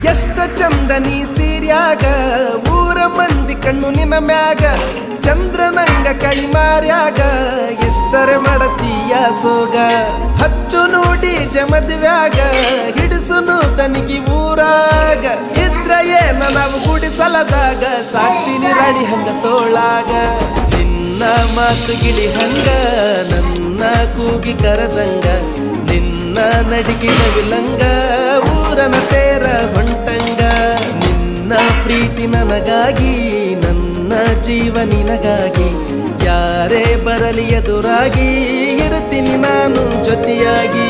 ಎಷ್ಟ ಚಂದ ನೀ ಸೀರ್ಯಾಗ ಊರ ಮಂದಿ ಕಣ್ಣು ನಿನ್ನ ಮ್ಯಾಗ ಚಂದ್ರನಂಗ ಕೈ ಮಾರ್ಯಾಗ ಎಷ್ಟರೆ ಮಾಡತೀಯ ಸೋಗ ಹಚ್ಚು ನೋಡಿ ಜಮದ್ವ್ಯಾಗ ಹಿಡಿಸುನು ತನಿಗಿ ಊರಾಗ ಇದ್ರ ಏನ ನಾವು ಗುಡಿಸಲದಾಗ ಸಾಕ್ತೀನಿ ರಾಣಿ ಹಂಗ ತೋಳಾಗ ನಿನ್ನ ಮಾತು ಗಿಳಿ ಹಂಗ ನನ್ನ ಕೂಗಿ ಕರದಂಗ ನಿನ್ನ ನಡಿಗಿನ ವಿಲಂಗ ಊರನ ತೇರ ಹೊಂಟಂಗ ನಿನ್ನ ಪ್ರೀತಿ ನನಗಾಗಿ ನನ್ನ ಜೀವ ನಿನಗಾಗಿ ಯಾರೇ ಬರಲಿ ಎದುರಾಗಿ ಇರ್ತೀನಿ ನಾನು ಜೊತೆಯಾಗಿ